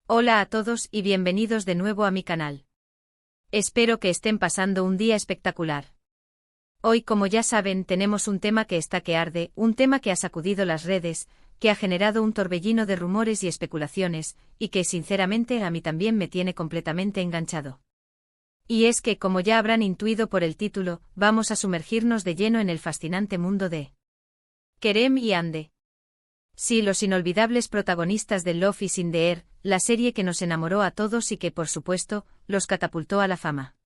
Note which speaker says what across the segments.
Speaker 1: Hola a todos y bienvenidos de nuevo a mi canal. Espero que estén pasando un día espectacular. Hoy, como ya saben, tenemos un tema que está que arde, un tema que ha sacudido las redes, que ha generado un torbellino de rumores y especulaciones, y que sinceramente a mí también me tiene completamente enganchado. Y es que, como ya habrán intuido por el título, vamos a sumergirnos de lleno en el fascinante mundo de Kerem y Hande. Sí, los inolvidables protagonistas de Love is in the Air, la serie que nos enamoró a todos y que, por supuesto, los catapultó a la fama.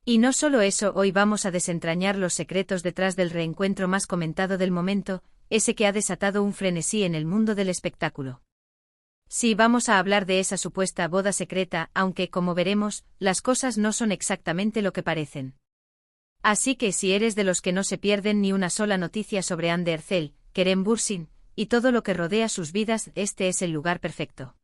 Speaker 1: Y no solo eso, hoy vamos a desentrañar los secretos detrás del reencuentro más comentado del momento, ese que ha desatado un frenesí en el mundo del espectáculo. Sí, vamos a hablar de esa supuesta boda secreta, aunque, como veremos, las cosas no son exactamente lo que parecen. Así que si eres de los que no se pierden ni una sola noticia sobre Hande Erçel, Kerem Bürsin, y todo lo que rodea sus vidas, este es el lugar perfecto.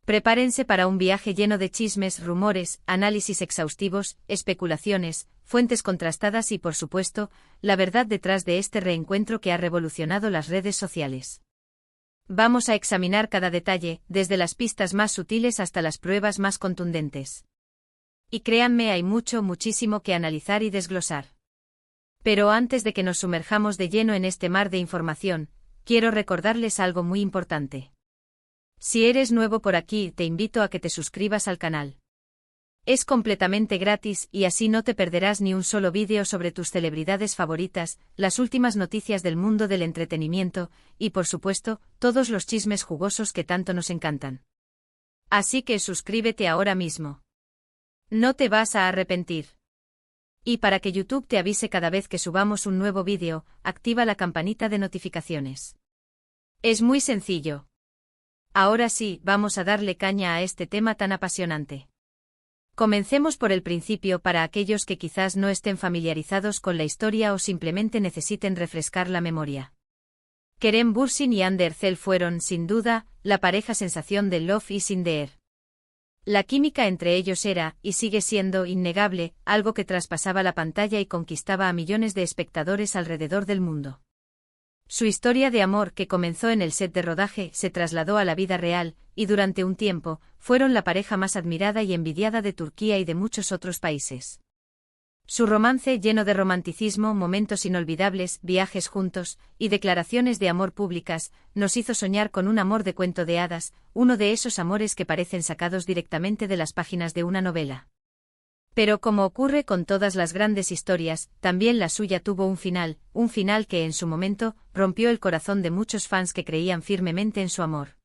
Speaker 1: Prepárense para un viaje lleno de chismes, rumores, análisis exhaustivos, especulaciones, fuentes contrastadas y, por supuesto, la verdad detrás de este reencuentro que ha revolucionado las redes sociales. Vamos a examinar cada detalle, desde las pistas más sutiles hasta las pruebas más contundentes. Y créanme, hay muchísimo que analizar y desglosar. Pero antes de que nos sumerjamos de lleno en este mar de información, quiero recordarles algo muy importante. Si eres nuevo por aquí, te invito a que te suscribas al canal. Es completamente gratis y así no te perderás ni un solo vídeo sobre tus celebridades favoritas, las últimas noticias del mundo del entretenimiento y, por supuesto, todos los chismes jugosos que tanto nos encantan. Así que suscríbete ahora mismo. No te vas a arrepentir. Y para que YouTube te avise cada vez que subamos un nuevo vídeo, activa la campanita de notificaciones. Es muy sencillo. Ahora sí, vamos a darle caña a este tema tan apasionante. Comencemos por el principio para aquellos que quizás no estén familiarizados con la historia o simplemente necesiten refrescar la memoria. Kerem Bürsin y Hande Erçel fueron, sin duda, la pareja sensación de Love is in the Air. La química entre ellos era, y sigue siendo, innegable, algo que traspasaba la pantalla y conquistaba a millones de espectadores alrededor del mundo. Su historia de amor, que comenzó en el set de rodaje, se trasladó a la vida real, y durante un tiempo, fueron la pareja más admirada y envidiada de Turquía y de muchos otros países. Su romance, lleno de romanticismo, momentos inolvidables, viajes juntos, y declaraciones de amor públicas, nos hizo soñar con un amor de cuento de hadas, uno de esos amores que parecen sacados directamente de las páginas de una novela. Pero como ocurre con todas las grandes historias, también la suya tuvo un final que en su momento, rompió el corazón de muchos fans que creían firmemente en su amor.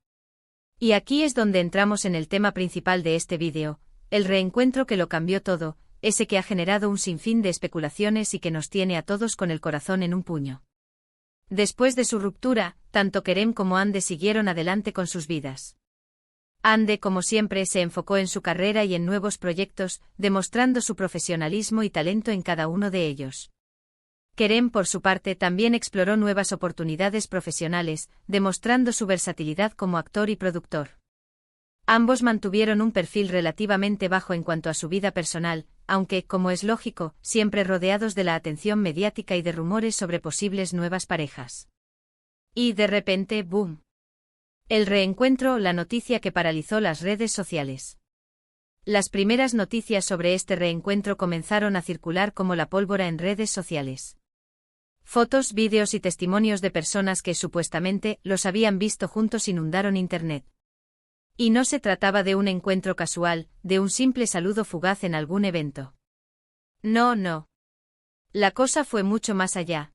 Speaker 1: Y aquí es donde entramos en el tema principal de este vídeo, el reencuentro que lo cambió todo, ese que ha generado un sinfín de especulaciones y que nos tiene a todos con el corazón en un puño. Después de su ruptura, tanto Kerem como Hande siguieron adelante con sus vidas. Hande, como siempre, se enfocó en su carrera y en nuevos proyectos, demostrando su profesionalismo y talento en cada uno de ellos. Kerem, por su parte, también exploró nuevas oportunidades profesionales, demostrando su versatilidad como actor y productor. Ambos mantuvieron un perfil relativamente bajo en cuanto a su vida personal, aunque, como es lógico, siempre rodeados de la atención mediática y de rumores sobre posibles nuevas parejas. Y de repente, ¡boom! El reencuentro, la noticia que paralizó las redes sociales. Las primeras noticias sobre este reencuentro comenzaron a circular como la pólvora en redes sociales. Fotos, vídeos y testimonios de personas que supuestamente los habían visto juntos inundaron Internet. Y no se trataba de un encuentro casual, de un simple saludo fugaz en algún evento. No. La cosa fue mucho más allá.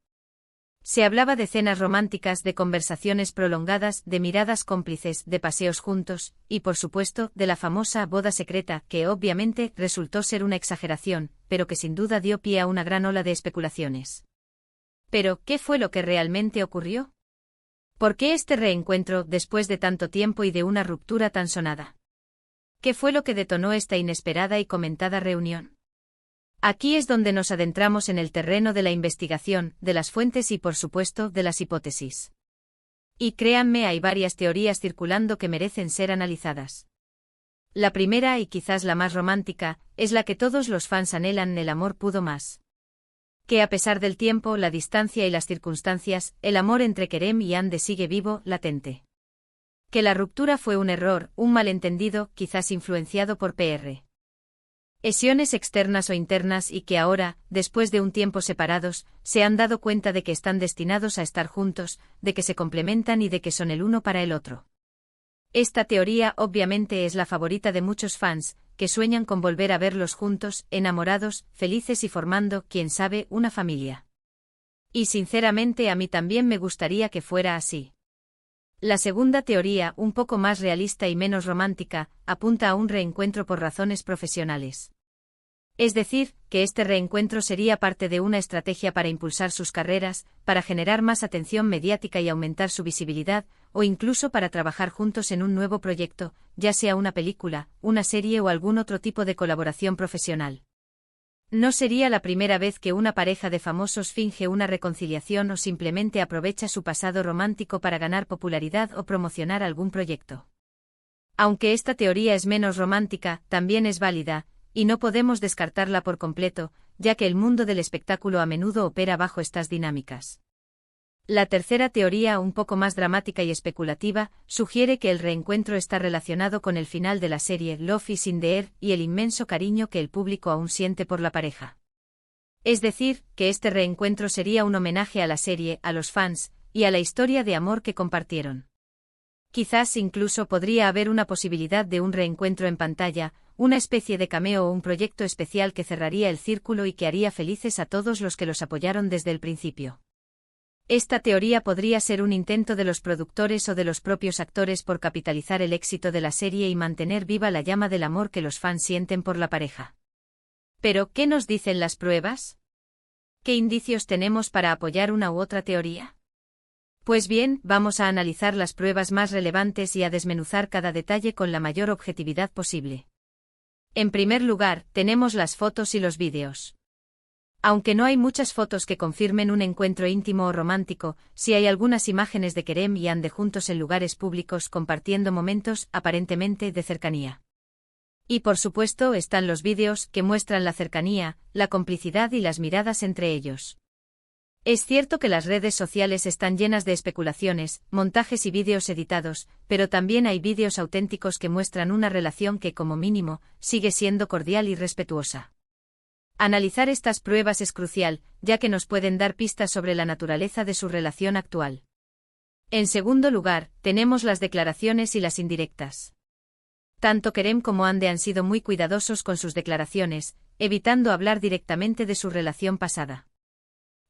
Speaker 1: Se hablaba de cenas románticas, de conversaciones prolongadas, de miradas cómplices, de paseos juntos, y por supuesto, de la famosa boda secreta, que obviamente resultó ser una exageración, pero que sin duda dio pie a una gran ola de especulaciones. Pero, ¿qué fue lo que realmente ocurrió? ¿Por qué este reencuentro después de tanto tiempo y de una ruptura tan sonada? ¿Qué fue lo que detonó esta inesperada y comentada reunión? Aquí es donde nos adentramos en el terreno de la investigación, de las fuentes y, por supuesto, de las hipótesis. Y créanme, hay varias teorías circulando que merecen ser analizadas. La primera, y quizás la más romántica, es la que todos los fans anhelan: el amor pudo más. Que a pesar del tiempo, la distancia y las circunstancias, el amor entre Kerem y Hande sigue vivo, latente. Que la ruptura fue un error, un malentendido, quizás influenciado por presiones externas o internas y que ahora, después de un tiempo separados, se han dado cuenta de que están destinados a estar juntos, de que se complementan y de que son el uno para el otro. Esta teoría obviamente es la favorita de muchos fans, que sueñan con volver a verlos juntos, enamorados, felices y formando, quién sabe, una familia. Y sinceramente a mí también me gustaría que fuera así. La segunda teoría, un poco más realista y menos romántica, apunta a un reencuentro por razones profesionales. Es decir, que este reencuentro sería parte de una estrategia para impulsar sus carreras, para generar más atención mediática y aumentar su visibilidad, o incluso para trabajar juntos en un nuevo proyecto, ya sea una película, una serie o algún otro tipo de colaboración profesional. No sería la primera vez que una pareja de famosos finge una reconciliación o simplemente aprovecha su pasado romántico para ganar popularidad o promocionar algún proyecto. Aunque esta teoría es menos romántica, también es válida, y no podemos descartarla por completo, ya que el mundo del espectáculo a menudo opera bajo estas dinámicas. La tercera teoría, un poco más dramática y especulativa, sugiere que el reencuentro está relacionado con el final de la serie Love is in the Air y el inmenso cariño que el público aún siente por la pareja. Es decir, que este reencuentro sería un homenaje a la serie, a los fans, y a la historia de amor que compartieron. Quizás incluso podría haber una posibilidad de un reencuentro en pantalla, una especie de cameo o un proyecto especial que cerraría el círculo y que haría felices a todos los que los apoyaron desde el principio. Esta teoría podría ser un intento de los productores o de los propios actores por capitalizar el éxito de la serie y mantener viva la llama del amor que los fans sienten por la pareja. Pero, ¿qué nos dicen las pruebas? ¿Qué indicios tenemos para apoyar una u otra teoría? Pues bien, vamos a analizar las pruebas más relevantes y a desmenuzar cada detalle con la mayor objetividad posible. En primer lugar, tenemos las fotos y los vídeos. Aunque no hay muchas fotos que confirmen un encuentro íntimo o romántico, sí hay algunas imágenes de Kerem y Hande juntos en lugares públicos compartiendo momentos, aparentemente, de cercanía. Y por supuesto están los vídeos que muestran la cercanía, la complicidad y las miradas entre ellos. Es cierto que las redes sociales están llenas de especulaciones, montajes y vídeos editados, pero también hay vídeos auténticos que muestran una relación que, como mínimo, sigue siendo cordial y respetuosa. Analizar estas pruebas es crucial, ya que nos pueden dar pistas sobre la naturaleza de su relación actual. En segundo lugar, tenemos las declaraciones y las indirectas. Tanto Kerem como Hande han sido muy cuidadosos con sus declaraciones, evitando hablar directamente de su relación pasada.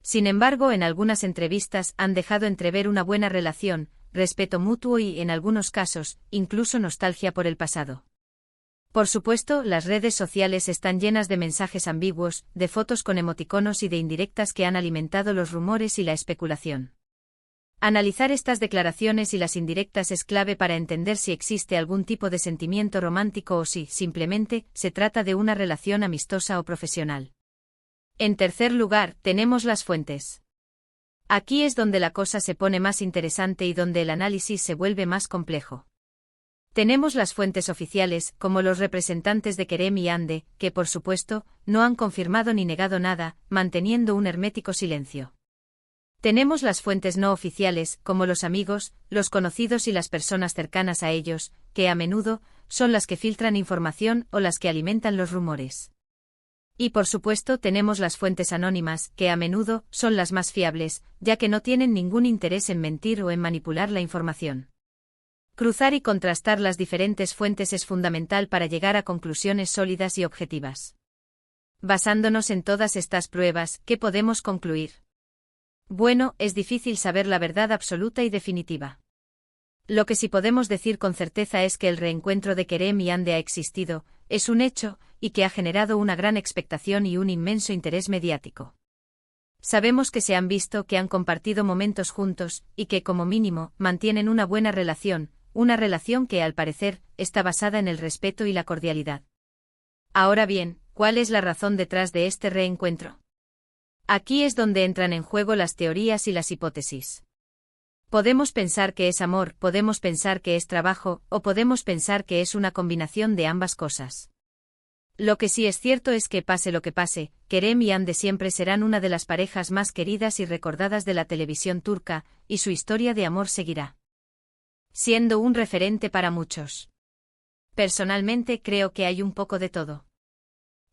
Speaker 1: Sin embargo, en algunas entrevistas han dejado entrever una buena relación, respeto mutuo y, en algunos casos, incluso nostalgia por el pasado. Por supuesto, las redes sociales están llenas de mensajes ambiguos, de fotos con emoticonos y de indirectas que han alimentado los rumores y la especulación. Analizar estas declaraciones y las indirectas es clave para entender si existe algún tipo de sentimiento romántico o si, simplemente, se trata de una relación amistosa o profesional. En tercer lugar, tenemos las fuentes. Aquí es donde la cosa se pone más interesante y donde el análisis se vuelve más complejo. Tenemos las fuentes oficiales, como los representantes de Kerem y Hande, que por supuesto, no han confirmado ni negado nada, manteniendo un hermético silencio. Tenemos las fuentes no oficiales, como los amigos, los conocidos y las personas cercanas a ellos, que a menudo son las que filtran información o las que alimentan los rumores. Y por supuesto tenemos las fuentes anónimas, que a menudo son las más fiables, ya que no tienen ningún interés en mentir o en manipular la información. Cruzar y contrastar las diferentes fuentes es fundamental para llegar a conclusiones sólidas y objetivas. Basándonos en todas estas pruebas, ¿qué podemos concluir? Bueno, es difícil saber la verdad absoluta y definitiva. Lo que sí podemos decir con certeza es que el reencuentro de Kerem y Hande ha existido, es un hecho, y que ha generado una gran expectación y un inmenso interés mediático. Sabemos que se han visto, que han compartido momentos juntos, y que, como mínimo, mantienen una buena relación, una relación que, al parecer, está basada en el respeto y la cordialidad. Ahora bien, ¿cuál es la razón detrás de este reencuentro? Aquí es donde entran en juego las teorías y las hipótesis. Podemos pensar que es amor, podemos pensar que es trabajo, o podemos pensar que es una combinación de ambas cosas. Lo que sí es cierto es que, pase lo que pase, Kerem y Hande siempre serán una de las parejas más queridas y recordadas de la televisión turca, y su historia de amor seguirá. siendo un referente para muchos. Personalmente creo que hay un poco de todo.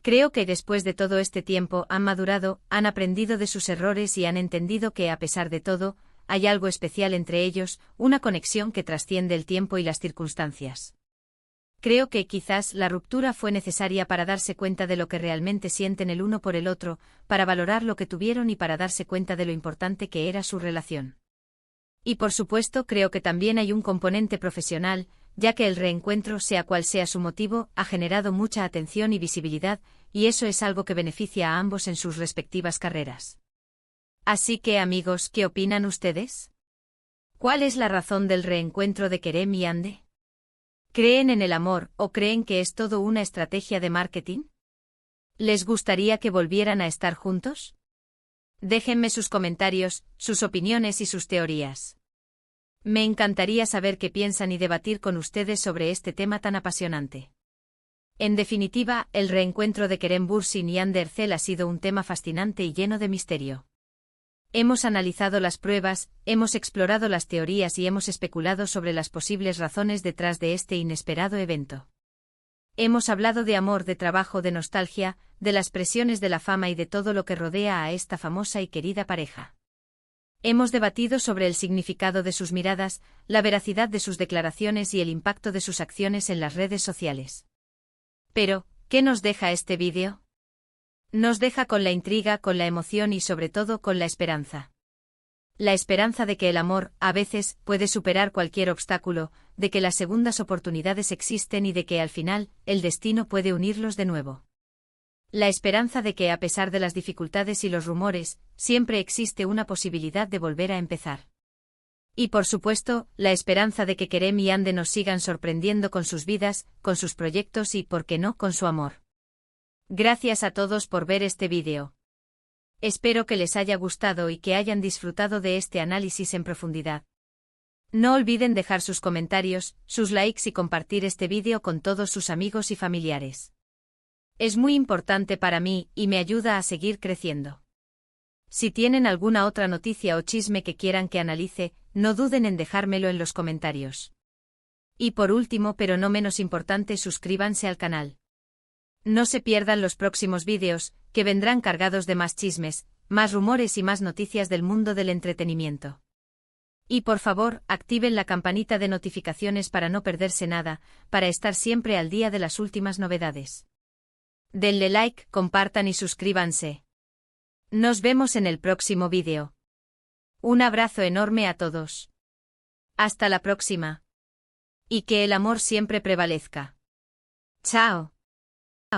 Speaker 1: Creo que después de todo este tiempo han madurado, han aprendido de sus errores y han entendido que, a pesar de todo, hay algo especial entre ellos, una conexión que trasciende el tiempo y las circunstancias. Creo que quizás la ruptura fue necesaria para darse cuenta de lo que realmente sienten el uno por el otro, para valorar lo que tuvieron y para darse cuenta de lo importante que era su relación. Y por supuesto creo que también hay un componente profesional, ya que el reencuentro, sea cual sea su motivo, ha generado mucha atención y visibilidad, y eso es algo que beneficia a ambos en sus respectivas carreras. Así que, amigos, ¿qué opinan ustedes? ¿Cuál es la razón del reencuentro de Kerem y Hande? ¿Creen en el amor o creen que es todo una estrategia de marketing? ¿Les gustaría que volvieran a estar juntos? Déjenme sus comentarios, sus opiniones y sus teorías. Me encantaría saber qué piensan y debatir con ustedes sobre este tema tan apasionante. En definitiva, el reencuentro de Kerem Bürsin y Hande Erçel ha sido un tema fascinante y lleno de misterio. Hemos analizado las pruebas, hemos explorado las teorías y hemos especulado sobre las posibles razones detrás de este inesperado evento. Hemos hablado de amor, de trabajo, de nostalgia, de las presiones de la fama y de todo lo que rodea a esta famosa y querida pareja. Hemos debatido sobre el significado de sus miradas, la veracidad de sus declaraciones y el impacto de sus acciones en las redes sociales. Pero, ¿qué nos deja este vídeo? Nos deja con la intriga, con la emoción y sobre todo con la esperanza. La esperanza de que el amor, a veces, puede superar cualquier obstáculo, de que las segundas oportunidades existen y de que al final, el destino puede unirlos de nuevo. La esperanza de que, a pesar de las dificultades y los rumores, siempre existe una posibilidad de volver a empezar. Y por supuesto, la esperanza de que Kerem y Hande nos sigan sorprendiendo con sus vidas, con sus proyectos y, por qué no, con su amor. Gracias a todos por ver este vídeo. Espero que les haya gustado y que hayan disfrutado de este análisis en profundidad. No olviden dejar sus comentarios, sus likes y compartir este vídeo con todos sus amigos y familiares. Es muy importante para mí y me ayuda a seguir creciendo. Si tienen alguna otra noticia o chisme que quieran que analice, no duden en dejármelo en los comentarios. Y por último, pero no menos importante, suscríbanse al canal. No se pierdan los próximos vídeos, que vendrán cargados de más chismes, más rumores y más noticias del mundo del entretenimiento. Y por favor, activen la campanita de notificaciones para no perderse nada, para estar siempre al día de las últimas novedades. Denle like, compartan y suscríbanse. Nos vemos en el próximo vídeo. Un abrazo enorme a todos. Hasta la próxima. Y que el amor siempre prevalezca. Chao.